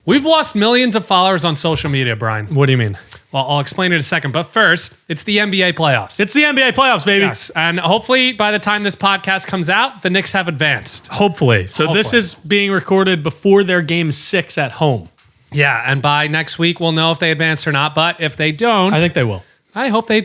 We've lost millions of followers on social media, Brian. What do you mean? Well, I'll explain it in a second. But first, it's the NBA playoffs. It's the NBA playoffs, baby. Yes, and hopefully by the time this podcast comes out, the Knicks have advanced. Hopefully. So this is being recorded before their game 6 at home. Yeah, and by next week, we'll know if they advanced or not. But if they don't... I think they will. I really hope they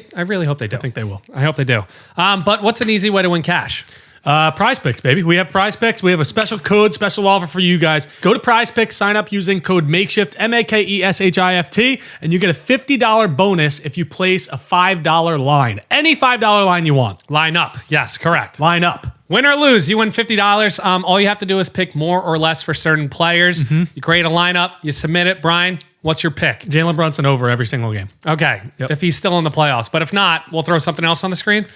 do. I think they will. I hope they do. But what's an easy way to win cash? Prize Picks, baby. We have Prize Picks. We have a special code, special offer for you guys. Go to Prize Picks, sign up using code Makeshift, MAKESHIFT, and you get a $50 bonus if you place a $5 line. Any $5 line you want. Line up. Yes, correct. Line up. Win or lose, you win $50. All you have to do is pick more or less for certain players. You create a lineup, you submit it. Brian, what's your pick? Jalen Brunson over every single game. Okay, if he's still in the playoffs. But if not, we'll throw something else on the screen.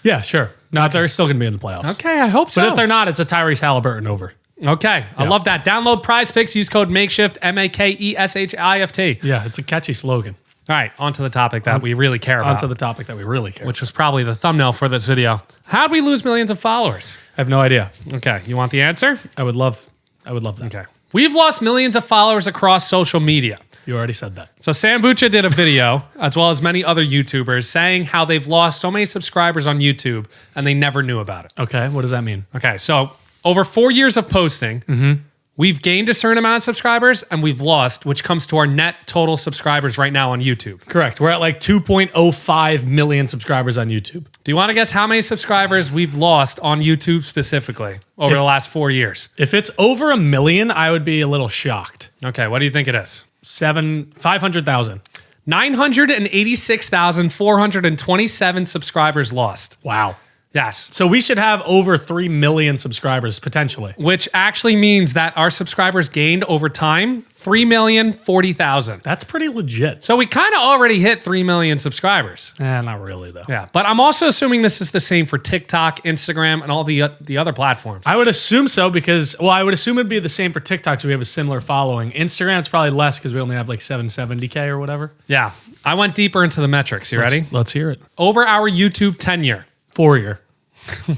Yeah, sure. No, they're still going to be in the playoffs. Okay, I hope so. But if they're not, it's a Tyrese Halliburton over. Okay, I love that. Download Prize Picks, use code Makeshift, MAKESHIFT. Yeah, it's a catchy slogan. All right, on to the topic that we really care about. On to the topic that we really care which was probably the thumbnail for this video. How'd we lose millions of followers? I have no idea. Okay, you want the answer? I would love that. Okay. We've lost millions of followers across social media. You already said that. So Sambucha did a video, as well as many other YouTubers, saying how they've lost so many subscribers on YouTube and they never knew about it. Okay, what does that mean? Okay, so over 4 years of posting, we've gained a certain amount of subscribers and we've lost, which comes to our net total subscribers right now on YouTube. Correct. We're at like 2.05 million subscribers on YouTube. Do you want to guess how many subscribers we've lost on YouTube specifically over the last 4 years? If it's over 1 million, I would be a little shocked. Okay, what do you think it is? 500,000. 986,427 subscribers lost. Wow. Yes. So we should have over 3 million subscribers potentially. Which actually means that our subscribers gained over time 3,040,000. That's pretty legit. So we kind of already hit 3 million subscribers. Not really though. Yeah, but I'm also assuming this is the same for TikTok, Instagram, and all the other platforms. I would assume so because, I would assume it'd be the same for TikTok, so we have a similar following. Instagram's probably less because we only have like 770K or whatever. Yeah. I went deeper into the metrics. You ready? Let's hear it. Over our YouTube tenure. 4 year.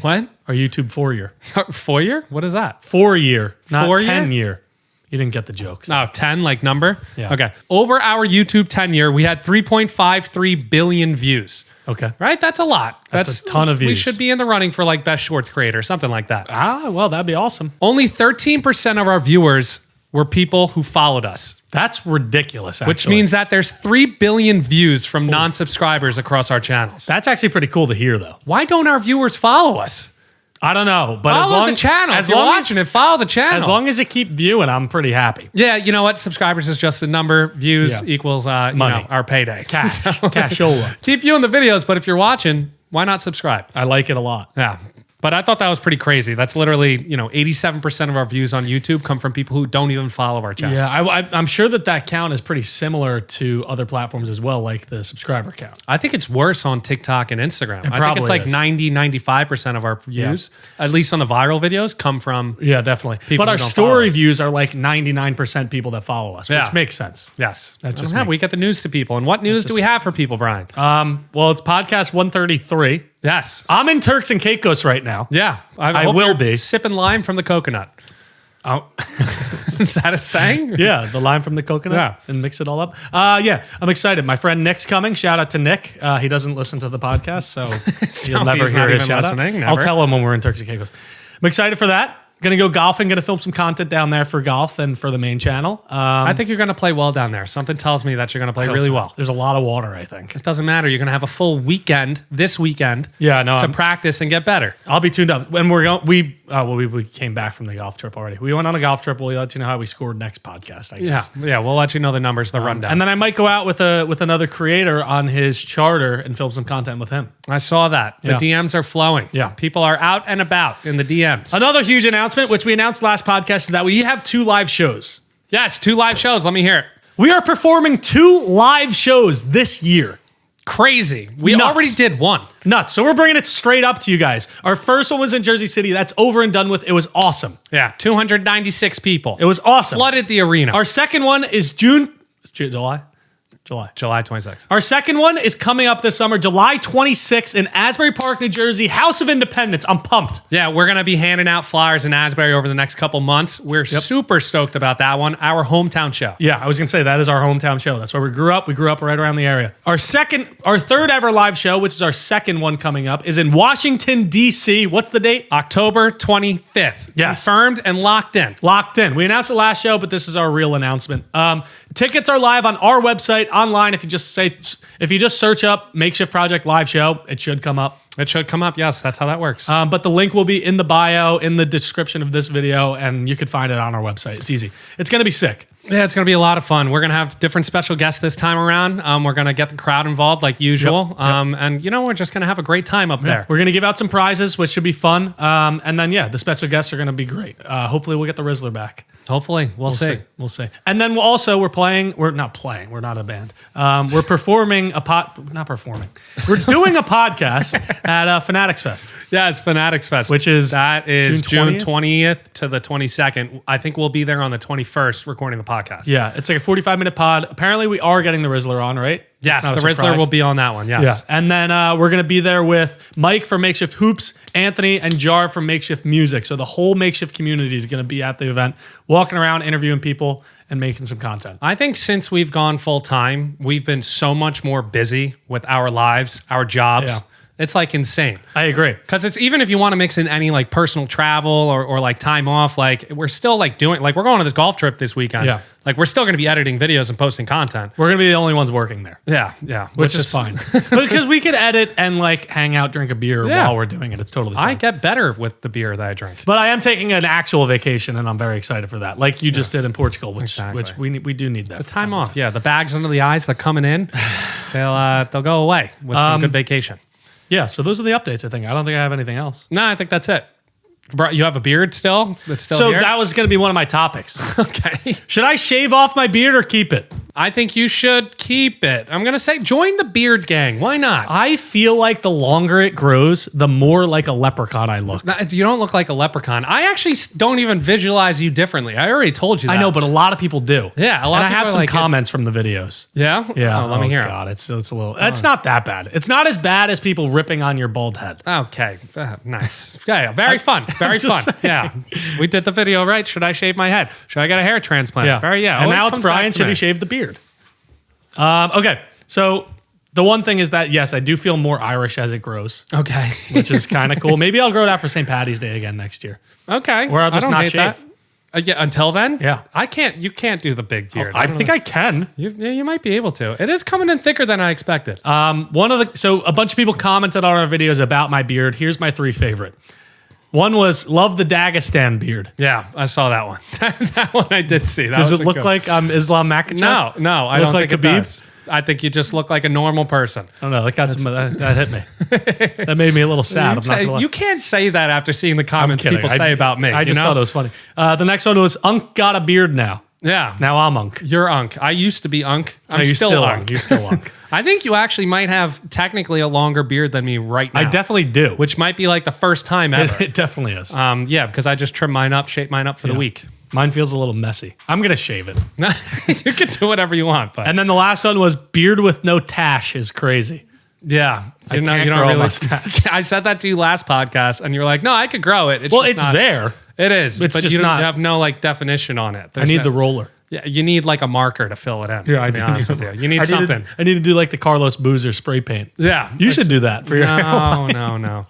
What? Our YouTube 4 year. 4 year? What is that? 4 year, not 4 10 year. You didn't get the jokes. No, 10 like number? Yeah. Okay. Over our YouTube tenure, we had 3.53 billion views. Okay. Right? That's a lot. That's a ton of views. We should be in the running for like best shorts creator, something like that. Well, that'd be awesome. Only 13% of our viewers were people who followed us. That's ridiculous, actually. Which means that there's 3 billion views from non-subscribers across our channels. That's actually pretty cool to hear, though. Why don't our viewers follow us? I don't know, but follow the channel. If you're watching it, follow the channel. As long as you keep viewing, I'm pretty happy. Yeah, you know what? Subscribers is just a number. Views equals money. Our payday. Cash. Cashola. Keep viewing the videos, but if you're watching, why not subscribe? I like it a lot. Yeah. But I thought that was pretty crazy. That's literally, 87% of our views on YouTube come from people who don't even follow our channel. Yeah, I'm sure that count is pretty similar to other platforms as well, like the subscriber count. I think it's worse on TikTok and Instagram. I think it's like is. 95% of our views, at least on the viral videos, come from definitely. But our story views are like 99% people that follow us, which makes sense. Yes. That's just we get the news to people. And what news do we have for people, Brian? Well, it's podcast 133. Yes. I'm in Turks and Caicos right now. Yeah. I will be. Sipping lime from the coconut. Oh. Is that a saying? Yeah, the lime from the coconut. Yeah. And mix it all up. I'm excited. My friend Nick's coming. Shout out to Nick. He doesn't listen to the podcast, so you'll never hear his shout out. I'll tell him when we're in Turks and Caicos. I'm excited for that. Gonna go golfing, gonna film some content down there for golf and for the main channel. I think you're gonna play well down there. Something tells me that you're gonna play really well. There's a lot of water, I think. It doesn't matter. You're gonna have a full weekend this weekend to practice and get better. I'll be tuned up. When we're going, we came back from the golf trip already. We went on a golf trip. We'll let you know how we scored next podcast, I guess. Yeah, we'll let you know the numbers, the rundown. And then I might go out with another creator on his charter and film some content with him. I saw that. The DMs are flowing. Yeah. People are out and about in the DMs. Another huge announcement, which we announced last podcast, is that we have 2 live shows. Yes, 2 live shows. Let me hear it. We are performing 2 live shows this year. Crazy. We already did 1. Nuts. So we're bringing it straight up to you guys. Our first one was in Jersey City. That's over and done with. It was awesome. Yeah, 296 people. It was awesome. Flooded the arena. Our second one is July. July 26th. Our second one is coming up this summer, July 26th in Asbury Park, New Jersey, House of Independence. I'm pumped. Yeah, we're going to be handing out flyers in Asbury over the next couple months. We're super stoked about that one. Our hometown show. Yeah, I was going to say that is our hometown show. That's where we grew up. We grew up right around the area. Our third ever live show, which is our second one coming up, is in Washington, D.C. What's the date? October 25th. Yes. Confirmed and locked in. Locked in. We announced the last show, but this is our real announcement. Tickets are live on our website, online. If you just search up Makeshift Project Live Show, it should come up. It should come up. Yes, that's how that works. But the link will be in the bio, in the description of this video, and you can find it on our website. It's easy. It's going to be sick. Yeah, it's going to be a lot of fun. We're going to have different special guests this time around. We're going to get the crowd involved like usual. And, we're just going to have a we're time up there. We're going to give out some prizes, which should be fun. And then, the special guests are going to be great. Hopefully, we'll get the Rizzler back. Hopefully. We'll see. We'll see. And then we're not playing. We're not a band. We're performing We're doing a podcast at Fanatics Fest. Yeah, it's Fanatics Fest. Which is June 20th to the 22nd. I think we'll be there on the 21st recording the podcast. Yeah, it's like a 45-minute pod. Apparently, we are getting the Rizzler on, right? Yes, the Rizzler will be on that one, yes. Yeah, and then we're going to be there with Mike from Makeshift Hoops, Anthony, and Jar from Makeshift Music. So the whole Makeshift community is going to be at the event, walking around, interviewing people, and making some content. I think since we've gone full-time, we've been so much more busy with our lives, our jobs. Yeah. It's like insane. I agree. Because it's even if you want to mix in any like personal travel or like time off, like we're still like doing, like we're going on this golf trip this weekend. Yeah. Like we're still going to be editing videos and posting content. We're going to be the only ones working there. Yeah. Which is fine. Because we could edit and like hang out, drink a beer while we're doing it. It's totally fine. I get better with the beer that I drink. But I am taking an actual vacation and I'm very excited for that. Like you just did in Portugal, which we do need that. The time off. Yeah. The bags under the eyes that are coming in, they'll go away with some good vacation. Yeah, so those are the updates, I think. I don't think I have anything else. No, I think that's it. You have a beard still? That's still here? That was going to be one of my topics. Okay. Should I shave off my beard or keep it? I think you should keep it. I'm going to say join the beard gang. Why not? I feel like the longer it grows, the more like a leprechaun I look. You don't look like a leprechaun. I actually don't even visualize you differently. I already told you that. I know, but a lot of people do. Yeah, a lot of people. And I have some comments from the videos. Yeah? Yeah. Oh, let me hear God, it's a little... It's not that bad. It's not as bad as people ripping on your bald head. Okay. Nice. Yeah, very fun. Very fun. Saying. Yeah. We did the video right. Should I shave my head? Should I get a hair transplant? Yeah. And now it's Brian. Should he shave the beard? Okay. So the one thing is that, yes, I do feel more Irish as it grows. Okay. Which is kind of cool. Maybe I'll grow it out for St. Paddy's Day again next year. Okay. Or I'll just not shave. Yeah, until then? Yeah. You can't do the big beard. I think I can. You might be able to. It is coming in thicker than I expected. So a bunch of people commented on our videos about my beard. Here's my 3 favorite. One was love the Dagestan beard. Yeah, I saw that one. That one I did see. Does it look like Islam Makhachev? No, I don't think it does. I think you just look like a normal person. I don't know. That hit me. That made me a little sad. You can't say that after seeing the comments people say about me. I just thought it was funny. The next one was Unk got a beard now. Yeah. Now I'm Unk. You're Unk. I used to be Unk. I'm still Unk. You're still Unk. I think you actually might have technically a longer beard than me right now. I definitely do. Which might be like the first time ever. It definitely is. Yeah, because I just trimmed mine up, shaped mine up for the week. Mine feels a little messy. I'm going to shave it. You can do whatever you want. But. And then the last one was beard with no tash is crazy. Yeah. You don't really. I said that to you last podcast, and you were like, no, I could grow it. It's there. It is. But you have no like definition on it. I need the roller. Yeah, you need like a marker to fill it in. Yeah, to be honest with you. You need something. I need to do like the Carlos Boozer spray paint. Yeah. You should do that for your hairline. No.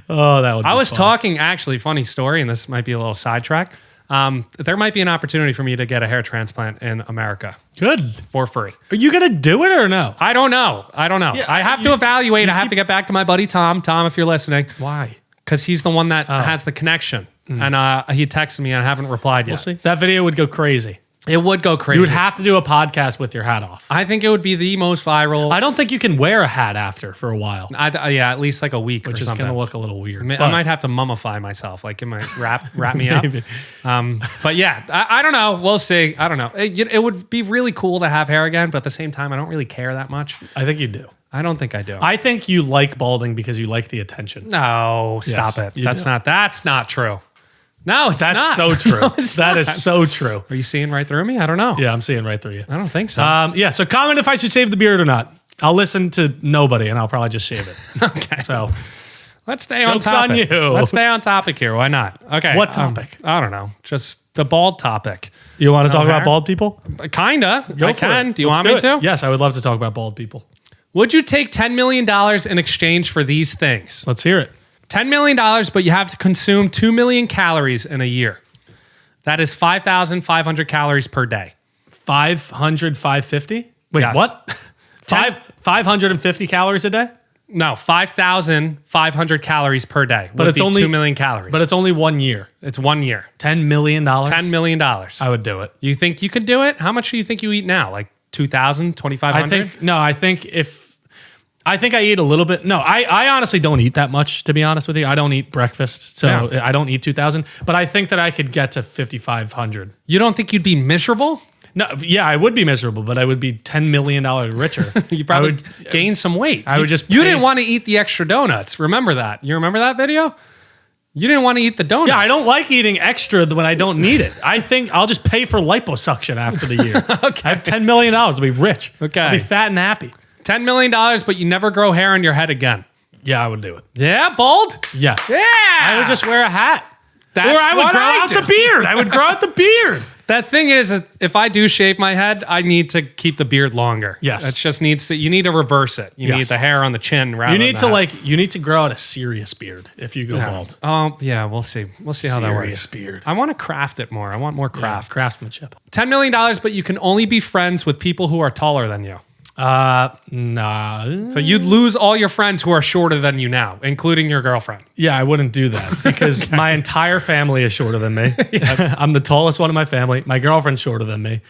Oh, that would be I was fun. talking, actually, funny story, and this might be a little sidetrack. There might be an opportunity for me to get a hair transplant in America. Good. For free. Are you going to do it or no? I don't know. Yeah, I have to evaluate. I have to get back to my buddy Tom. Tom, if you're listening. Why? Because he's the one that has the connection. And he texted me and I haven't replied yet. We'll see. That video would go crazy. It would go crazy. You would have to do a podcast with your hat off. I think it would be the most viral. I don't think you can wear a hat after for a while. Yeah, at least like a week which or something. Which is going to look a little weird. I might have to mummify myself. Like it might wrap me up. But yeah, I don't know. We'll see. I don't know. It would be really cool to have hair again, but at the same time, I don't really care that much. I think you do. I don't think I do. I think you like balding because you like the attention. No, stop it. That's not true. No, it's That's not. so true. No, it's That not. is so true. Are you seeing right through me? I don't know. Yeah, I'm seeing right through you. I don't think so. Yeah, so comment if I should shave the beard or not. I'll listen to nobody and I'll probably just shave it. Okay. So let's stay on joke's topic. on you. Let's stay on topic here. Why not? Okay. What topic? I don't know. Just the bald topic. You want to talk hair? about bald people? Kinda. Go I for can. it. Do you Let's want me do it. to? Yes, I would love to talk about bald people. Would you take $10 million in exchange for these things? Let's hear it. $10 million, but you have to consume 2 million calories in a year. That is 5,500 calories per day. 500, 550? Wait, Yes. what? 550 calories a day? No, 5,500 calories per day. But it's only 2 million calories. But it's only 1 year. it's 1 year. $10 million? $10 million. I would do it. You think you could do it? How much do you think you eat now? Like 2,000, 2,500? I think I eat a little bit. No, I honestly don't eat that much, to be honest with you. I don't eat breakfast, so Yeah. I don't eat 2,000. But I think that I could get to 5,500. You don't think you'd be miserable? No, yeah, I would be miserable, but I would be $10 million richer. You probably gain some weight. I would just You pay- didn't want to eat the extra donuts. Remember that? You remember that video? You didn't want to eat the donuts. Yeah, I don't like eating extra when I don't need it. I think I'll just pay for liposuction after the year. Okay. I have $10 million. I'll be rich. Okay. I'll be fat and happy. $10 million, but you never grow hair on your head again. Yeah, I would do it. Yeah, bald? Yes. Yeah. I would just wear a hat. That's or I would what grow I out do. the beard. I would grow out the beard. That thing is, if I do shave my head, I need to keep the beard longer. Yes. It just needs to, you need to reverse it. You need Yes. the hair on the chin rather You need than to you need to grow out a serious beard if you go bald. Oh, yeah, we'll see. We'll see how that Serious works. beard. I want to craft it more. I want more craft. Craftsmanship. $10 million, but you can only be friends with people who are taller than you. Nah. So you'd lose all your friends who are shorter than you now, including your girlfriend. Yeah, I wouldn't do that because my entire family is shorter than me. I'm the tallest one in my family. My girlfriend's shorter than me.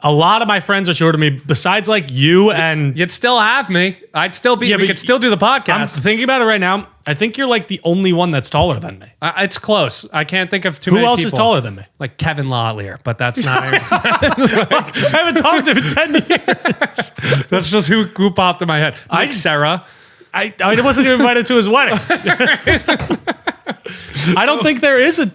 A lot of my friends are shorter than me, besides like you and... You'd still have me. I'd still be, Yeah, we but could still do the I'm podcast. thinking about it right now. I think you're like the only one that's taller than me. It's close. I can't think of too Who many else people. is taller than me? Like Kevin Lawlier, but that's not... I haven't talked to him in 10 years. That's just who popped in my head. Like Sarah. I wasn't even invited to his wedding. I don't think there is a...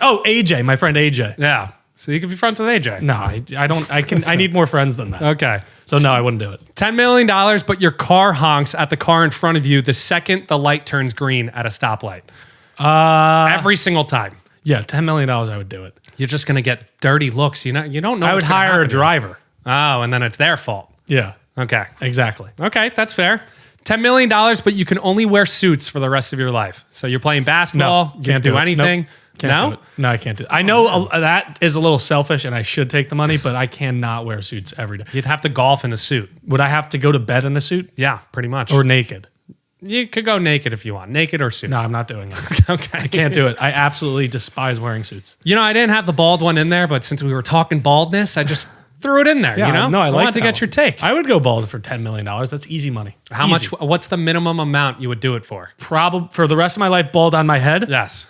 Oh, AJ, my friend AJ. Yeah. So you could be friends with AJ. No, I don't. I need more friends than that. Okay. So no, I wouldn't do it. $10 million, but your car honks at the car in front of you the second the light turns green at a stoplight. Every single time. Yeah, $10 million, I would do it. You're just going to get dirty looks. You don't know. I would what's gonna hire a happen to you. driver. Oh, and then it's their fault. Yeah, Okay. exactly. Okay, that's fair. $10 million, but you can only wear suits for the rest of your life. So you're playing basketball. You can't do it. anything. Nope. Can't do it. No, I can't do it. I know that is a little selfish and I should take the money, but I cannot wear suits every day. You'd have to golf in a suit. Would I have to go to bed in a suit Yeah, pretty much. or naked? You could go naked if you want. Naked or suit. No, I'm not doing it. Okay. I can't do it. I absolutely despise wearing suits. I didn't have the bald one in there, but since we were talking baldness, I just threw it in there. No, I like wanted to get your take. I would go bald for $10 million. That's easy money. How Easy. much? What's the minimum amount you would do it for? Probably for the rest of my life, bald on my head. Yes.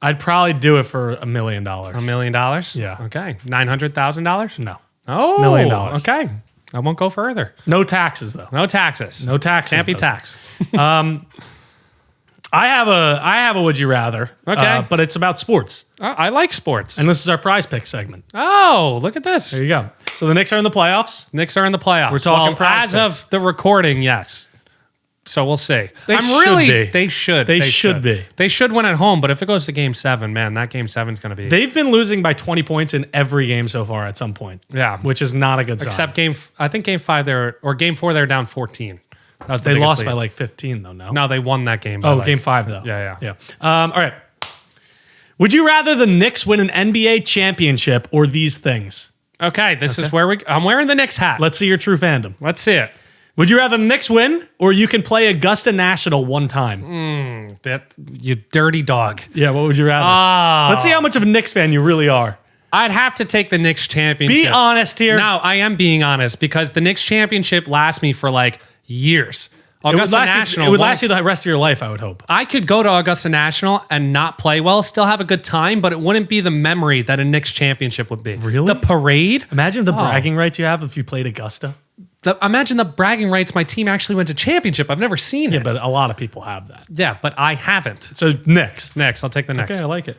I'd probably do it for $1 million. $1 million? Yeah. Okay. $900,000? No. Oh. $1 million. Okay. I won't go further. No taxes though. No taxes. No taxes. Can't be though. taxed. I have a would you rather. Okay. But it's about sports. I like sports. And this is our prize pick segment. Oh, look at this. There you go. So the Knicks are in the playoffs. Knicks are in the playoffs. We're talking prize as of the recording, yes. So we'll see. They should be. They should. They should be. They should win at home, but if it goes to game 7, man, that game 7 is going to be. They've been losing by 20 points in every game so far at some point. Yeah. Which is not a good sign. Except I think game 5 or game 4 they're down 14. That was the They biggest lost lead. by like 15 though, no? No, they won that game. Oh, game 5 though. Yeah. All right. Would you rather the Knicks win an NBA championship or these things? Okay, this is where I'm wearing the Knicks hat. Let's see your true fandom. Let's see it. Would you rather the Knicks win or you can play Augusta National one time? That you dirty dog. Yeah, what would you rather? Let's see how much of a Knicks fan you really are. I'd have to take the Knicks championship. Be honest here. No, I am being honest because the Knicks championship lasts me for like years. Augusta National. It would last you the rest of your life, I would hope. I could go to Augusta National and not play well, still have a good time, but it wouldn't be the memory that a Knicks championship would be. Really? The parade. Imagine the bragging rights you have if you played Augusta. Imagine the bragging rights. My team actually went to championship. I've never seen it. Yeah, but a lot of people have that. Yeah, but I haven't. So Knicks. Knicks. I'll take the Knicks. Okay, I like it.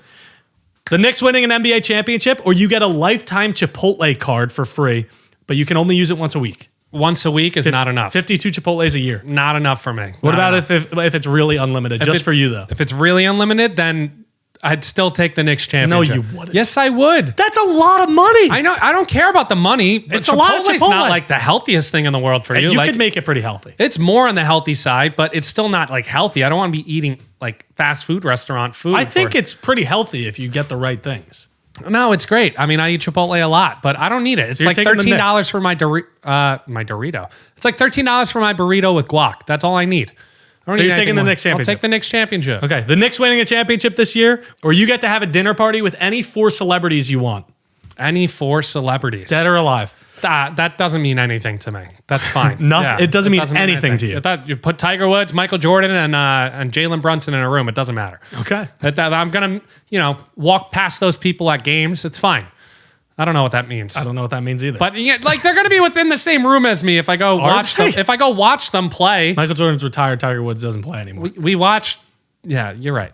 The Knicks winning an NBA championship, or you get a lifetime Chipotle card for free, but you can only use it once a week. Once a week is not enough. 52 Chipotles a year. Not enough for me. What about if it's really unlimited? Just for you, though. If it's really unlimited, then I'd still take the Knicks championship. No, you wouldn't. Yes, I would. That's a lot of money. I know. I don't care about the money. But It's a lot of Chipotle. not like the healthiest thing in the world for you. You like, could make it pretty healthy. It's more on the healthy side, but it's still not like healthy. I don't want to be eating like fast food restaurant food. I think it's pretty healthy if you get the right things. No, it's great. I mean, I eat Chipotle a lot, but I don't need it. It's like $13 for my Dorito. It's like $13 for my burrito with guac. That's all I need. So you're taking the Knicks championship? I'll take the Knicks championship. Okay, the Knicks winning a championship this year, or you get to have a dinner party with any 4 celebrities you want. Any 4 celebrities. Dead or alive. That doesn't mean anything to me. That's fine. It doesn't mean anything to you. You put Tiger Woods, Michael Jordan, and Jalen Brunson in a room. It doesn't matter. Okay. I'm gonna, walk past those people at games. It's fine. I don't know what that means. I don't know what that means either. But they're gonna be within the same room as me if I go watch them. If I go watch them play. Michael Jordan's retired. Tiger Woods doesn't play anymore. We watched. Yeah, you're right.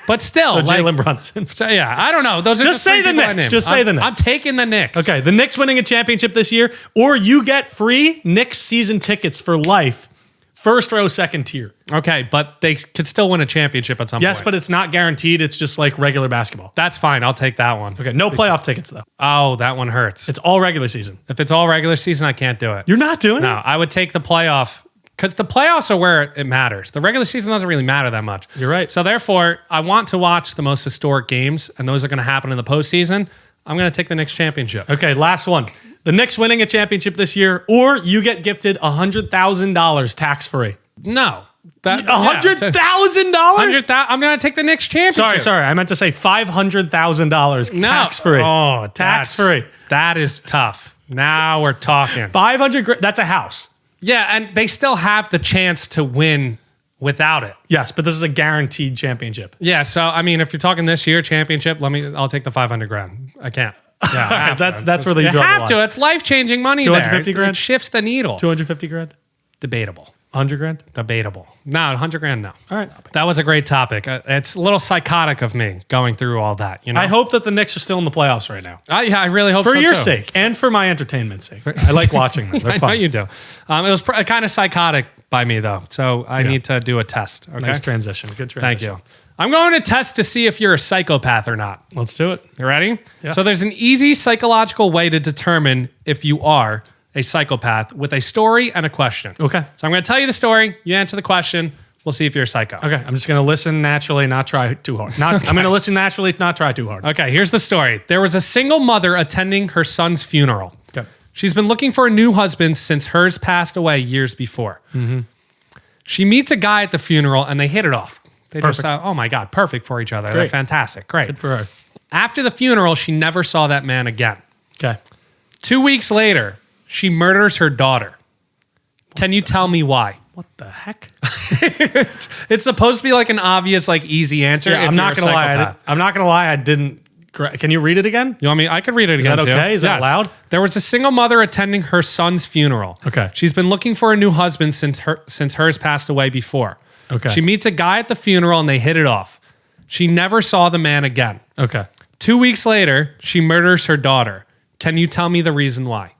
But still, so Jalen Brunson. So yeah, I don't know. Those are just say the Knicks. Just say the Knicks. I'm taking the Knicks. Okay, the Knicks winning a championship this year, or you get free Knicks season tickets for life, first row, second tier. Okay, but they could still win a championship at some point. Yes, but it's not guaranteed. It's just like regular basketball. That's fine. I'll take that one. Okay, no playoff tickets though. Oh, that one hurts. It's all regular season. If it's all regular season, I can't do it. You're not doing it? No, I would take the playoff. Because the playoffs are where it matters. The regular season doesn't really matter that much. You're right. So therefore, I want to watch the most historic games, and those are going to happen in the postseason. I'm going to take the Knicks championship. Okay, last one. The Knicks winning a championship this year, or you get gifted $100,000 tax-free. No. $100,000? I'm going to take the Knicks championship. Sorry. I meant to say $500,000 tax-free. Oh, tax-free. That is tough. Now we're talking. $500,000. That's a house. Yeah, and they still have the chance to win without it. Yes, but this is a guaranteed championship. Yeah, so I mean, if you're talking this year championship, I'll take the $500,000. I can't. Yeah, that's where you draw the line. You have to. It's life-changing money. $250,000? It shifts the needle. $250,000? Debatable. $100,000? Debatable. No, $100,000. No. All right. That was a great topic. It's a little psychotic of me going through all that. I hope that the Knicks are still in the playoffs right now. I really hope so. For your too. sake and for my entertainment's sake. I like watching them. They're fun. I know you do. It was kind of psychotic by me though, so I need to do a test. Okay? Nice transition. Good transition. Thank you. I'm going to test to see if you're a psychopath or not. Let's do it. You ready? Yeah. So there's an easy psychological way to determine if you are a psychopath with a story and a question. Okay. So I'm going to tell you the story. You answer the question. We'll see if you're a psycho. Okay. I'm just going to listen naturally, not try too hard. I'm going to listen naturally, not try too hard. Okay. Here's the story. There was a single mother attending her son's funeral. Okay. She's been looking for a new husband since hers passed away years before. Mm-hmm. She meets a guy at the funeral and they hit it off. They Perfect. just, oh my God, perfect for each other. Great. They're fantastic. Great. Good for her. After the funeral, she never saw that man again. Okay. 2 weeks later, she murders her daughter. Can you tell me why? What the heck? It's supposed to be like an obvious, like easy answer. Yeah, I'm not gonna lie. I'm not gonna lie. I didn't. Can you read it again? You want me? I could read it again. Is that okay? Too. Is that loud? There was a single mother attending her son's funeral. Okay. She's been looking for a new husband since hers passed away before. Okay. She meets a guy at the funeral and they hit it off. She never saw the man again. Okay. 2 weeks later, she murders her daughter. Can you tell me the reason why?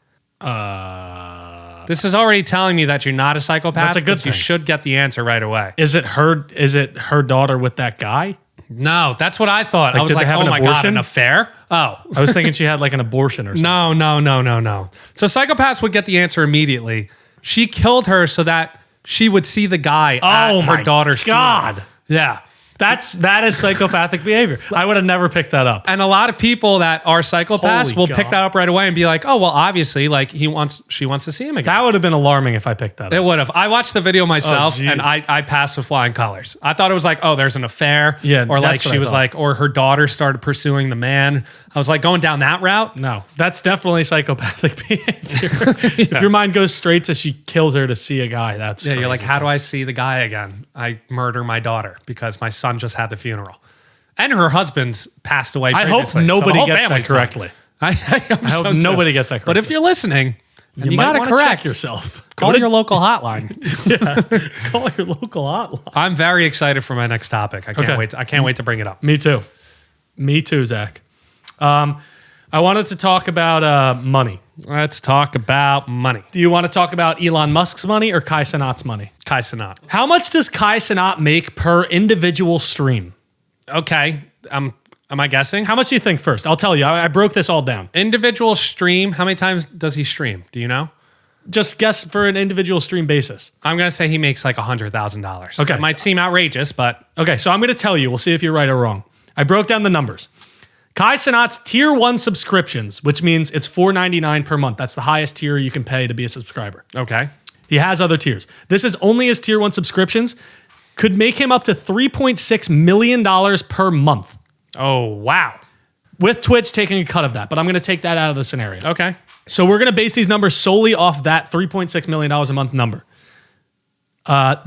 This is already telling me that you're not a psychopath. That's a good thing. You should get the answer right away. Is it her daughter with that guy? No, that's what I thought. I was did like, they have oh an my God, abortion? an affair? Oh. I was thinking she had like an abortion or something. No. So psychopaths would get the answer immediately. She killed her so that she would see the guy at her daughter's God. funeral. Yeah. That is psychopathic behavior. I would have never picked that up. And a lot of people that are psychopaths Holy will God. pick that up right away and be like, oh, well, obviously, like she wants to see him again. That would have been alarming if I picked that up. It would have. I watched the video myself Oh, and I passed with flying colors. I thought it was like, oh, there's an affair. Yeah, or like that's what she I was thought. like, or her daughter started pursuing the man. I was like going down that route. No, that's definitely psychopathic behavior. If your mind goes straight to she killed her to see a guy, that's Yeah, you're like, crazy how do I see the guy again? I murder my daughter because my son just had the funeral. And her husband's passed away I hope previously. nobody So the whole gets that family's correctly. I hope nobody gets that correctly. But if you're listening, and you might got it wanna correct, check yourself. call your local hotline. Call your local hotline. I'm very excited for my next topic. I can't Okay. wait. I can't wait to bring it up. Me too. Me too, Zach. I wanted to talk about money. Let's talk about money. Do you want to talk about Elon Musk's money or Kai Cenat's money? Kai Cenat. How much does Kai Cenat make per individual stream? Okay. Am I guessing? How much do you think first? I'll tell you. I broke this all down. Individual stream. How many times does he stream? Do you know? Just guess for an individual stream basis. I'm going to say he makes like $100,000. Okay. It might seem outrageous, but... Okay, so I'm going to tell you. We'll see if you're right or wrong. I broke down the numbers. Kai Cenat's tier 1 subscriptions, which means it's $4.99 per month. That's the highest tier you can pay to be a subscriber. Okay. He has other tiers. This is only his tier 1 subscriptions. Could make him up to $3.6 million per month. Oh, wow. With Twitch taking a cut of that. But I'm going to take that out of the scenario. Okay. So we're going to base these numbers solely off that $3.6 million a month number.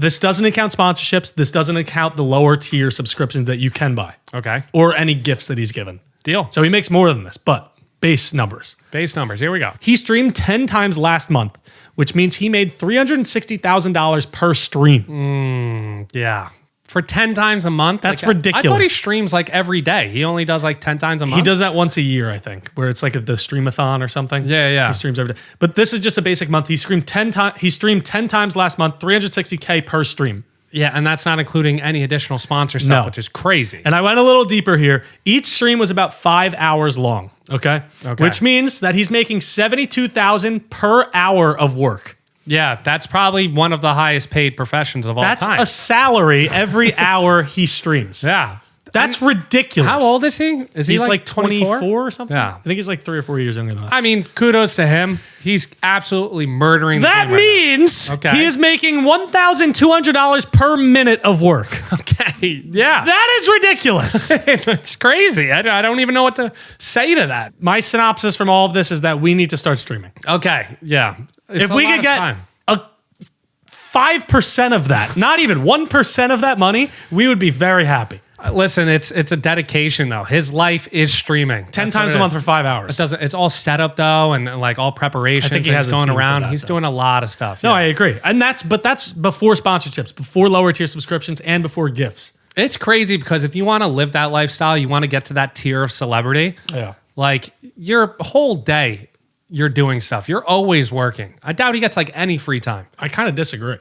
This doesn't account sponsorships. This doesn't account the lower tier subscriptions that you can buy. Okay. Or any gifts that he's given. Deal. So he makes more than this, but base numbers. Base numbers. Here we go. He streamed 10 times last month, which means he made $360,000 per stream. Yeah. For 10 times a month? That's like, ridiculous. I thought he streams like every day. He only does like 10 times a month? He does that once a year, I think, where it's like the streamathon or something. Yeah. He streams every day. But this is just a basic month. He streamed 10 times last month, $360K per stream. Yeah, and that's not including any additional sponsor stuff, No. which is crazy. And I went a little deeper here. Each stream was about 5 hours long, okay? Which means that he's making $72,000 per hour of work. Yeah, that's probably one of the highest paid professions of all time. That's a salary every hour he streams. Yeah. That's ridiculous. How old is he? Is he He's like 24? 24 or something? Yeah. I think he's like 3 or 4 years younger than us. I mean, kudos to him. He's absolutely murdering the That game right means he is making $1,200 per minute of work. now. Okay, yeah. That is ridiculous. It's crazy. I don't even know what to say to that. My synopsis from all of this is that we need to start streaming. Okay, yeah. It's If a we lot could of get time. a 5% of that, not even 1% of that money, we would be very happy. Listen, it's a dedication though. His life is streaming. 10 times a month for 5 hours. It's all set up though, and like all preparation. I think he has a going team for around. that, He's though. doing a lot of stuff. No, yeah. I agree. And that's before sponsorships, before lower tier subscriptions, and before gifts. It's crazy because if you want to live that lifestyle, you want to get to that tier of celebrity. Yeah. Like your whole day, you're doing stuff. You're always working. I doubt he gets like any free time. I kind of disagree.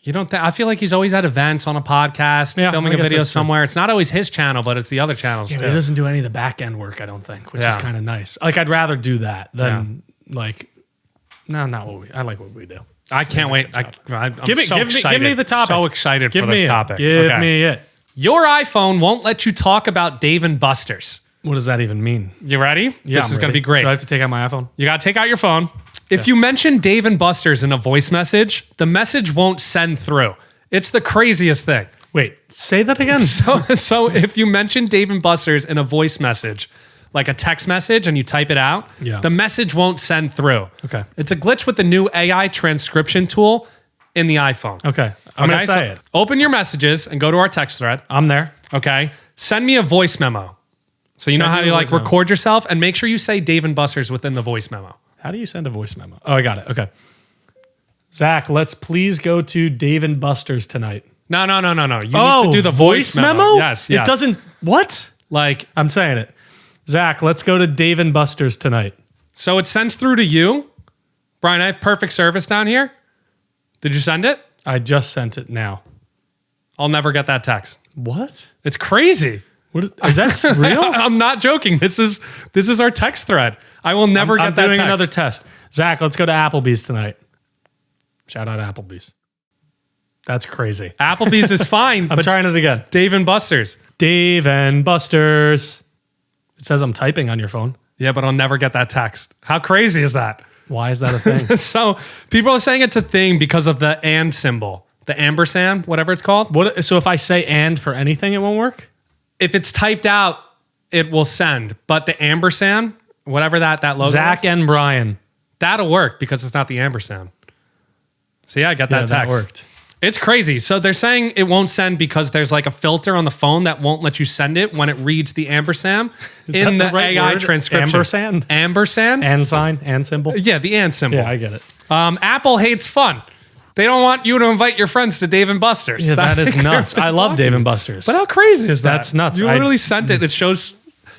You don't think? I feel like he's always at events, on a podcast, Yeah, filming I a guess video that's true. somewhere. It's not always his channel, but it's the other channels Yeah, too. but he doesn't do any of the back end work, I don't think, which is Yeah. kind of nice. Like, I'd rather do that than not what I like what we do. I can't wait. I'm Give me the topic. So excited Give for me this it. topic. Give Okay. me it. Your iPhone won't let you talk about Dave & Buster's. What does that even mean? You ready? Yeah, This is I'm going to ready. be great. Do I have to take out my iPhone? You got to take out your phone. If you mention Dave & Buster's in a voice message, the message won't send through. It's the craziest thing. Wait, say that again. So if you mention Dave & Buster's in a voice message, like a text message, and you type it out, Yeah. the message won't send through. Okay. It's a glitch with the new AI transcription tool in the iPhone. Okay. I'm going to say it. Open your messages and go to our text thread. I'm there. Okay. Send me a voice memo. So you know Send how me you a like voice memo. record yourself, and make sure you say Dave & Buster's within the voice memo. How do you send a voice memo? Oh, I got it. Okay. Zach, let's please go to Dave & Buster's tonight. No. You need to do the voice memo. Yes. It doesn't. What? Like, I'm saying it. Zach, let's go to Dave & Buster's tonight. so it sends through to you. Brian, I have perfect service down here. Did you send it? I just sent it now. I'll never get that text. What? It's crazy. What is that real? I'm not joking. This is our text thread. I will never get I'm that doing text. another test. Zach, let's go to Applebee's tonight. Shout out Applebee's. That's crazy. Applebee's is fine, I'm but trying it again. Dave & Buster's. Dave & Buster's. It says I'm typing on your phone. Yeah, but I'll never get that text. How crazy is that? Why is that a thing? So people are saying it's a thing because of the and symbol, the ampersand, whatever it's called. What? So if I say and for anything, it won't work? If it's typed out, it will send. But the ampersand, whatever that logo Zach is, and Brian. that'll work because it's not the ampersand. So yeah, I got that text. That worked. It's crazy. So they're saying it won't send because there's like a filter on the phone that won't let you send it when it reads the ampersand in that the the right AI word? transcription. Ampersand? Ampersand? And sign and symbol. Yeah, the and symbol. Yeah, I get it. Apple hates fun. They don't want you to invite your friends to Dave & Buster's. Yeah, that is nuts. I love Dave & Buster's. But how crazy is that? That's nuts. You literally sent it. It shows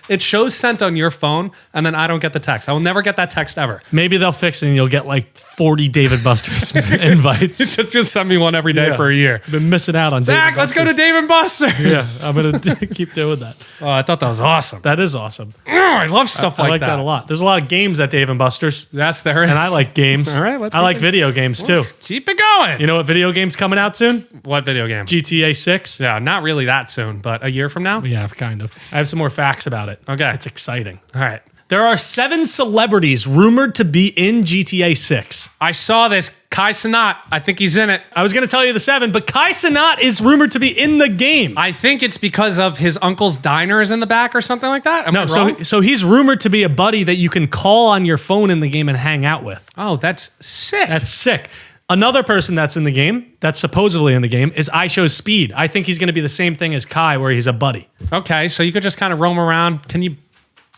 it shows sent on your phone, and then I don't get the text. I will never get that text ever. Maybe they'll fix it and you'll get like 40 Dave & Buster's invites. just send me one every day for a year. I've been missing out on Zach, let's go to Dave & Buster's. Yes, I'm going to keep doing that. Oh, I thought that was awesome. That is awesome. Oh, I love stuff I like that. that a lot. There's a lot of games at Dave & Buster's. Yes, there is. And I like games. All right, I like video games too. Keep it going. You know what video game's coming out soon? What video game? GTA 6. Yeah, not really that soon, but a year from now? Yeah, kind of. I have some more facts about it. Okay. It's exciting. All right. There are 7 celebrities rumored to be in GTA 6. I saw this. Kai Cenat. I think he's in it. I was going to tell you the 7, but Kai Cenat is rumored to be in the game. I think it's because of his uncle's diner is in the back or something like that. No, so he's rumored to be a buddy that you can call on your phone in the game and hang out with. Oh, that's sick. That's sick. Another person that's in the game, that's supposedly in the game, is iShowSpeed. I think he's going to be the same thing as Kai, where he's a buddy. Okay, so you could just kind of roam around. Can you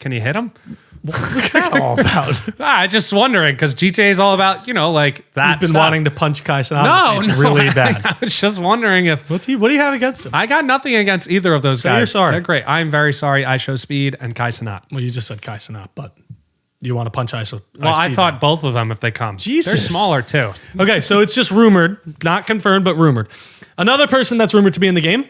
hit him? What's that all about? I'm just wondering, because GTA is all about, like that. You've been stuff. wanting to punch Kai Cenat. No, really bad. I was just wondering if. What do you have against him? I got nothing against either of those guys. You're sorry. They're great. I'm very sorry. iShowSpeed and Kai Cenat. Well, you just said Kai Cenat, but you want to punch iShowSpeed. Well, I thought both of them if they come. Jesus. They're smaller too. Okay, so it's just rumored, not confirmed, but rumored. Another person that's rumored to be in the game?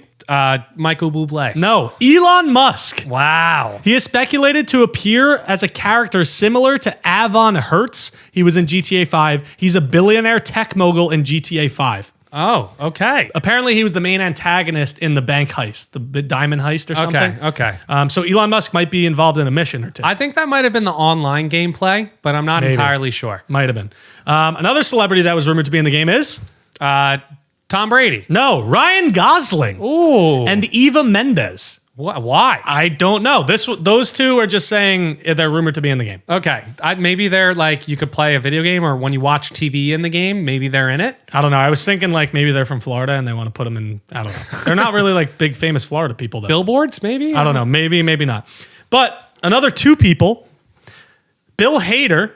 Michael Bublé. No, Elon Musk. Wow. He is speculated to appear as a character similar to Avon Hertz. He was in GTA 5. He's a billionaire tech mogul in GTA 5. Oh, okay. Apparently, he was the main antagonist in the bank heist, the diamond heist or something. Okay. So Elon Musk might be involved in a mission or two. I think that might have been the online gameplay, but I'm not entirely sure. Might have been. Another celebrity that was rumored to be in the game is? Tom Brady. No, Ryan Gosling. Ooh. And Eva Mendes. Why? I don't know. Those two are just saying they're rumored to be in the game. Okay. Maybe they're like, you could play a video game, or when you watch TV in the game, maybe they're in it. I don't know. I was thinking like maybe they're from Florida and they want to put them in. I don't know. They're not really like big famous Florida people though. Billboards, maybe? I don't know. Maybe not. But another 2 people, Bill Hader.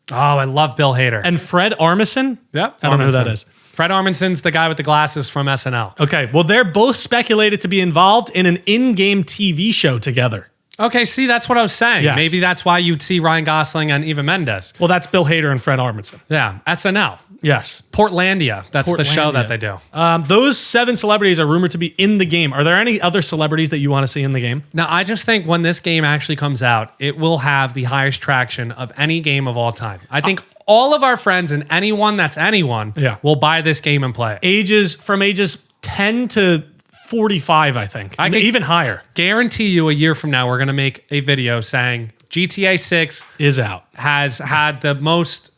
Oh, I love Bill Hader. And Fred Armisen. Yep. I don't know who that is. Fred Armisen's the guy with the glasses from SNL. Okay, well, they're both speculated to be involved in an in-game TV show together. Okay, see, that's what I was saying. Yes. Maybe that's why you'd see Ryan Gosling and Eva Mendes. Well, that's Bill Hader and Fred Armisen. Yeah, SNL. Yes. Portlandia. That's the show that they do. Those 7 celebrities are rumored to be in the game. Are there any other celebrities that you want to see in the game? Now, I just think when this game actually comes out, it will have the highest traction of any game of all time. I think all of our friends and anyone that's anyone will buy this game and play it. From ages 10 to 45, I think. Even higher. Guarantee you a year from now, we're going to make a video saying GTA 6 is out. Has had the most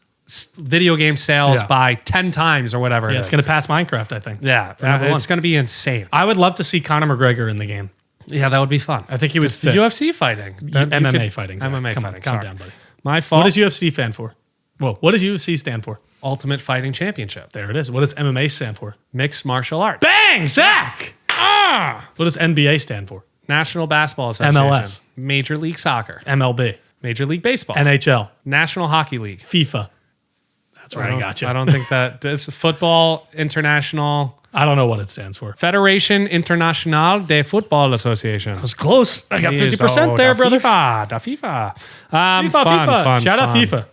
video game sales by 10 times or whatever. Yeah, it's going to pass Minecraft, I think. Yeah, it's going to be insane. I would love to see Conor McGregor in the game. Yeah, that would be fun. I think he would fit. UFC fighting. MMA fighting. MMA fighting. Calm down, buddy. My fault. What does UFC stand for? Whoa, what does UFC stand for? Ultimate Fighting Championship. There it is. What does MMA stand for? Mixed Martial Arts. Bang, Zach! What does NBA stand for? National Basketball Association. MLS. Major League Soccer. MLB. Major League Baseball. NHL. National Hockey League. FIFA. That's where I got you. I don't think that. It's Football International. I don't know what it stands for. Federation Internationale de Football Association. I was close. I got 50% there, brother. FIFA. FIFA. Fun, Shout out FIFA.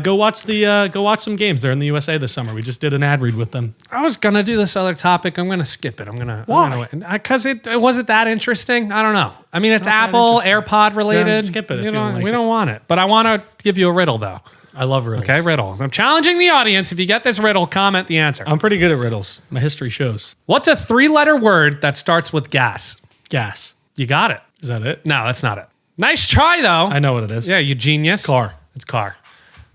Go watch some games. They're in the USA this summer. We just did an ad read with them. I was gonna do this other topic. I'm gonna skip it. Why? Because it wasn't that interesting. I don't know. I mean, it's Apple AirPod related. Yeah, skip it. We don't want it. But I want to give you a riddle though. I love riddles. Okay, riddle. I'm challenging the audience. If you get this riddle, comment the answer. I'm pretty good at riddles. My history shows. What's a 3-letter word that starts with gas? Gas. You got it. Is that it? No, that's not it. Nice try though. I know what it is. Yeah, you genius. Car. It's car.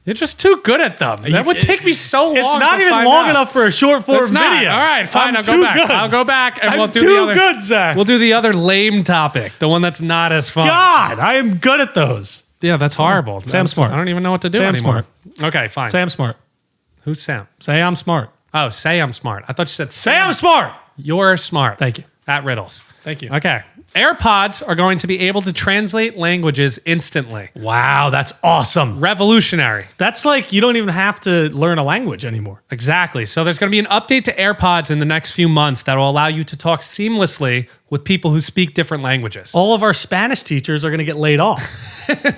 You're just too good at them. That would take me so long. It's not even long enough for a short form video. All right, fine. I'll go back. Good. I'll go back and we'll do the other. Good, Zach. We'll do the other lame topic, the one that's not as fun. God, I am good at those. Yeah, that's horrible. Say I'm smart. I don't even know what to do anymore. Okay, fine. Say I'm smart. Who's Sam? Say I'm smart. Oh, say I'm smart. I thought you said say I'm smart. You're smart. Thank you. At riddles. Thank you. Okay. AirPods are going to be able to translate languages instantly. Wow, that's awesome. Revolutionary. That's like you don't even have to learn a language anymore. Exactly. So there's going to be an update to AirPods in the next few months that will allow you to talk seamlessly with people who speak different languages. All of our Spanish teachers are going to get laid off.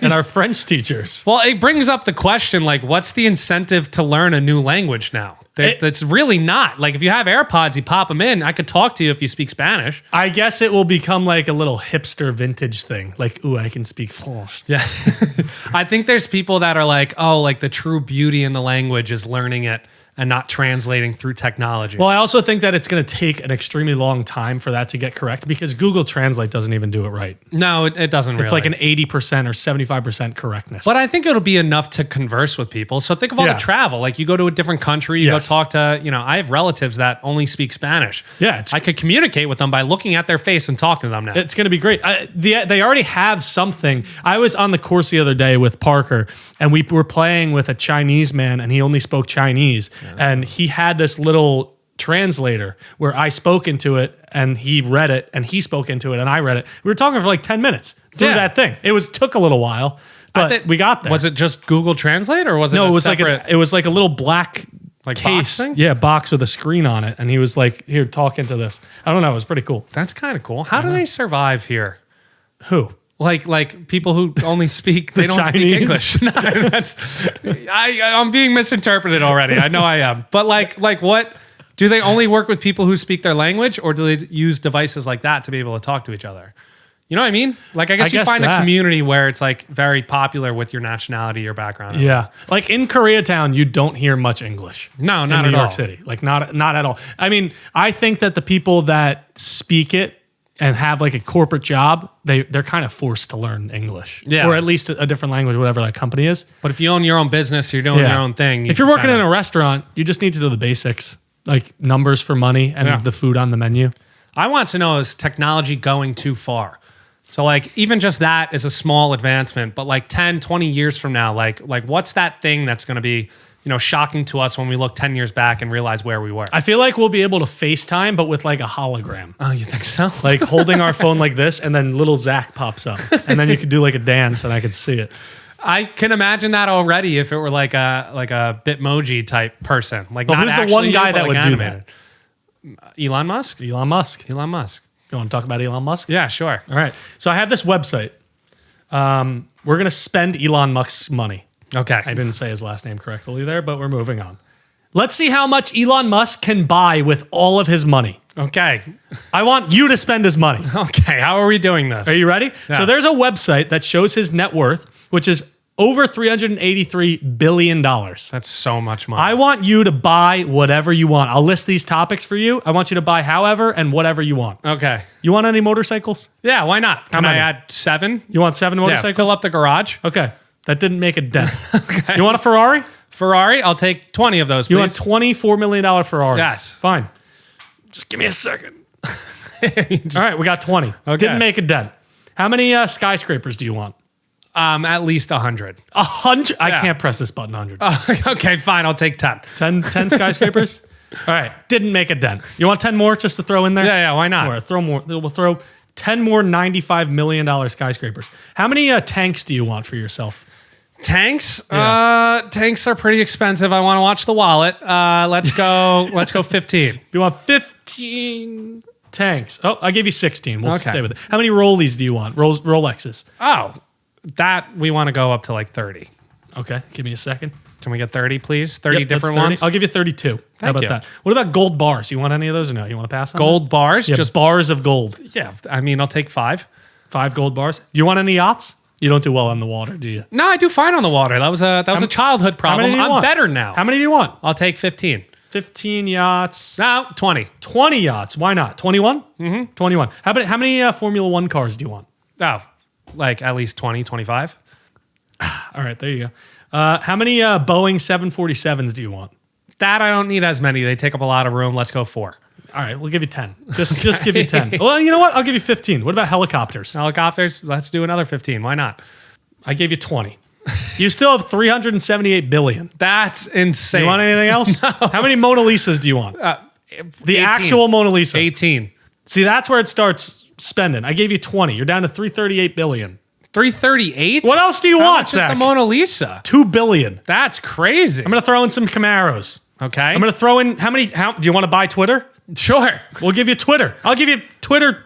And our French teachers. Well, it brings up the question, like, what's the incentive to learn a new language now? That's really not. Like, if you have AirPods, you pop them in. I could talk to you if you speak Spanish. I guess it will become like a little hipster vintage thing. Like, ooh, I can speak French. Yeah. I think there's people that are like, oh, like the true beauty in the language is learning it and not translating through technology. Well, I also think that it's going to take an extremely long time for that to get correct because Google Translate doesn't even do it right. No, it doesn't really. It's like an 80% or 75% correctness. But I think it'll be enough to converse with people. So think of all the travel. Like you go to a different country, you go talk to, I have relatives that only speak Spanish. Yeah. I could communicate with them by looking at their face and talking to them now. It's going to be great. They already have something. I was on the course the other day with Parker and we were playing with a Chinese man and he only spoke Chinese. Yeah. And he had this little translator where I spoke into it and he read it and he spoke into it and I read it. We were talking for like 10 minutes through that thing. It took a little while, but we got there. Was it just Google Translate or was it it was like a little black case. Box box with a screen on it. And he was like, here, talk into this. I don't know. It was pretty cool. That's kind of cool. How do they survive here? Who? Like people who only speak, they don't Chinese? speak English. No, I'm being misinterpreted already. I know I am. But like what, do they only work with people who speak their language or do they use devices like that to be able to talk to each other? You know what I mean? Like, I guess you find a community where it's like very popular with your nationality, your background. Yeah. Like in Koreatown, you don't hear much English. No, not at all. In New York City. Like not at all. I mean, I think that the people that speak it and have like a corporate job, they're kind of forced to learn English. Yeah. Or at least a different language, whatever that company is. But if you own your own business, you're doing your own thing. If you're working in a restaurant, you just need to know the basics, like numbers for money and the food on the menu. I want to know, is technology going too far? So like even just that is a small advancement, but like 10, 20 years from now, like what's that thing that's going to be, shocking to us when we look 10 years back and realize where we were? I feel like we'll be able to FaceTime, but with like a hologram. Oh, you think so? Like holding our phone like this, and then little Zach pops up, and then you could do like a dance, and I could see it. I can imagine that already if it were like a Bitmoji type person. Like, well, who's the one guy that would do that? Elon Musk. Elon Musk. You want to talk about Elon Musk? Yeah, sure. All right. So I have this website. We're gonna spend Elon Musk's money. Okay. I didn't say his last name correctly there, but we're moving on. Let's see how much Elon Musk can buy with all of his money. Okay. I want you to spend his money. Okay. How are we doing this? Are you ready? Yeah. So there's a website that shows his net worth, which is over $383 billion. That's so much money. I want you to buy whatever you want. I'll list these topics for you. I want you to buy however and whatever you want. Okay. You want any motorcycles? Yeah, why not? Can I add 7? You want 7 motorcycles? Yeah, fill up the garage. Okay. That didn't make a dent. Okay. You want a Ferrari? Ferrari? I'll take 20 of those, please. You want $24 million Ferraris? Yes. Fine. Just give me a second. All right, we got 20. Okay. Didn't make a dent. How many skyscrapers do you want? At least 100. 100? Yeah. I can't press this button 100 times. Okay, fine. I'll take 10. 10 skyscrapers? All right. Didn't make a dent. You want 10 more just to throw in there? Yeah, why not? Or throw more. We'll throw 10 more $95 million skyscrapers. How many tanks do you want for yourself? Tanks? Yeah. Tanks are pretty expensive. I want to watch the wallet. Let's go 15. You want 15 tanks? Oh, I gave you 16. We'll stay with it. How many Rollies do you want? Rolexes? Oh, that we want to go up to like 30. Okay, give me a second. Can we get 30, please? 30 different ones? I'll give you 32. How about that? What about gold bars? You want any of those or no? You want to pass on gold bars? Yeah, just bars of gold. Yeah, I mean, I'll take 5. 5 gold bars. You want any yachts? You don't do well on the water, do you? No, I do fine on the water. That was a childhood problem. I'm better now. How many do you want? I'll take 15. 15 yachts. No, 20. 20 yachts. Why not? 21? Mm-hmm. 21. How many Formula 1 cars do you want? Oh, like at least 20, 25. All right, there you go. How many Boeing 747s do you want? That I don't need as many. They take up a lot of room. Let's go 4. All right, we'll give you 10. Just give you 10. Well, you know what? I'll give you 15. What about helicopters? Helicopters? Let's do another 15. Why not? I gave you 20. You still have $378 billion. That's insane. You want anything else? No. How many Mona Lisas do you want? The 18. actual Mona Lisa. 18. See, that's where it starts spending. I gave you 20. You're down to 338 billion. 338? What else do you want, Zach? The Mona Lisa. 2 billion. That's crazy. I'm going to throw in some Camaros. Okay. I'm going to throw in how do you want to buy Twitter? Sure. We'll give you Twitter. I'll give you Twitter.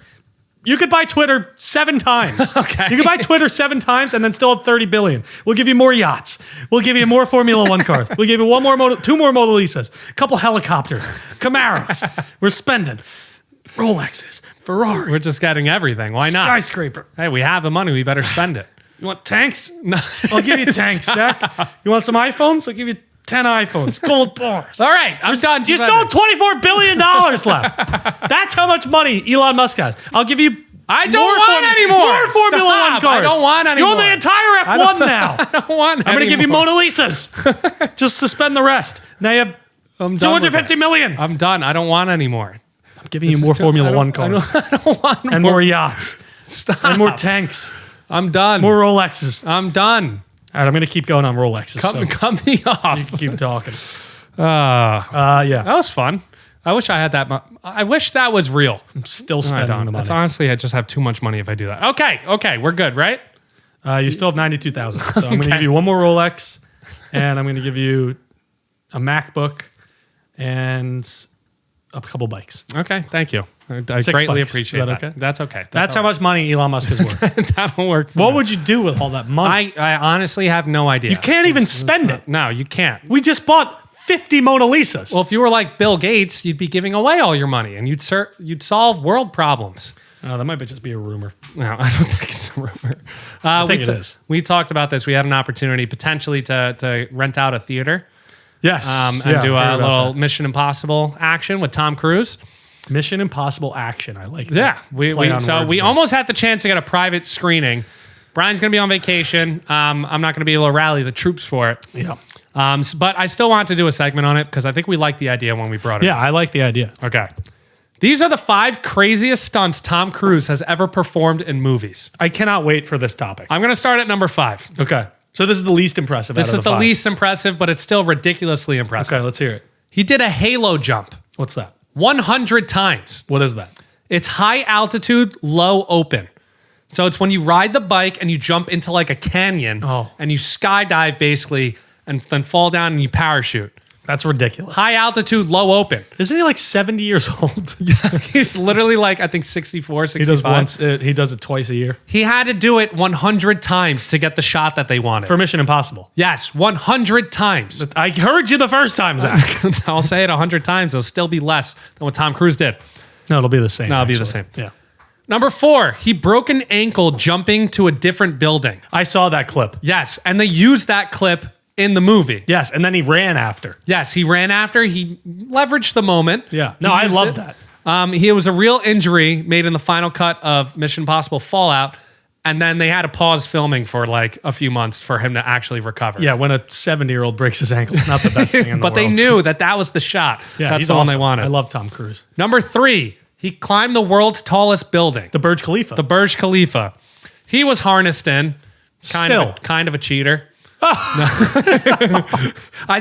You could buy Twitter 7 times. Okay. You could buy Twitter 7 times and then still have 30 billion. We'll give you more yachts. We'll give you more Formula One cars. We'll give you 2 more Mona Lisas, a couple helicopters, Camaros. We're spending Rolexes, Ferrari. We're just getting everything. Why not? Skyscraper. Hey, we have the money. We better spend it. You want tanks? No. I'll give you tanks, Zach. You want some iPhones? I'll give you 10 iPhones. Gold bars. All right. I'm done. You still have $24 billion left. That's how much money Elon Musk has. I'll give you I don't want any more. More Formula One cars. I don't want any more. You're the entire F1 now. I don't want I'm going to give you Mona Lisas just to spend the rest. Now you have $250 million. I'm done. I don't want any more. I'm giving you more Formula One cars. I don't want and more yachts. Stop. And more tanks. I'm done. More Rolexes. I'm done. All right, I'm going to keep going on Rolexes. Cut me off. You can keep talking. Yeah. That was fun. I wish I had that. I wish that was real. I'm still spending the money. That's honestly, I just have too much money if I do that. Okay. We're good, right? You still have 92,000. So I'm going to give you one more Rolex, and I'm going to give you a MacBook and a couple bikes. Okay, thank you. I 6 greatly bikes. appreciate that. Okay? That's okay. That's how much money Elon Musk is worth. That'll work. What would you do with all that money? I honestly have no idea. You can't even spend it. No, you can't. We just bought 50 Mona Lisas. Well, if you were like Bill Gates, you'd be giving away all your money and you'd solve world problems. Oh, that might just be a rumor. No, I don't think it's a rumor. I think it is. We talked about this. We had an opportunity potentially to rent out a theater. Yes. And do a little Mission Impossible action with Tom Cruise. Mission Impossible action. I like that. Yeah. We almost had the chance to get a private screening. Brian's going to be on vacation. I'm not going to be able to rally the troops for it. Yeah. But I still want to do a segment on it because I think we liked the idea when we brought it. Yeah, I like the idea. Okay. These are the 5 craziest stunts Tom Cruise has ever performed in movies. I cannot wait for this topic. I'm going to start at number 5. Okay. So this is the least impressive This out of is the the 5. least impressive, but it's still ridiculously impressive. Okay, let's hear it. He did a halo jump What's that? 100 times. What is that? It's high altitude, low open. So it's when you ride the bike and you jump into like a canyon and you skydive basically and then fall down and you parachute. That's ridiculous. High altitude, low open. Isn't he like 70 years old? He's literally like, I think 64, 65. He does it twice a year. He had to do it 100 times to get the shot that they wanted. For Mission Impossible. Yes, 100 times. I heard you the first time, Zach. I'll say it 100 times. It'll still be less than what Tom Cruise did. No, it'll be the same. No, it'll be the same. Yeah. Number 4, he broke an ankle jumping to a different building. I saw that clip. Yes, and they used that clip in the movie. Yes, and then he ran after. Yes, he ran after. He leveraged the moment. Yeah. No, I love that. It was a real injury made in the final cut of Mission Impossible Fallout, and then they had to pause filming for like a few months for him to actually recover. Yeah, when a 70-year-old breaks his ankle, it's not the best thing in the but world. They knew that was the shot. Yeah, that's he's the one awesome. they wanted. I love Tom Cruise. Number 3, he climbed the world's tallest building. The Burj Khalifa. The Burj Khalifa. He was harnessed in. Kind of a cheater. I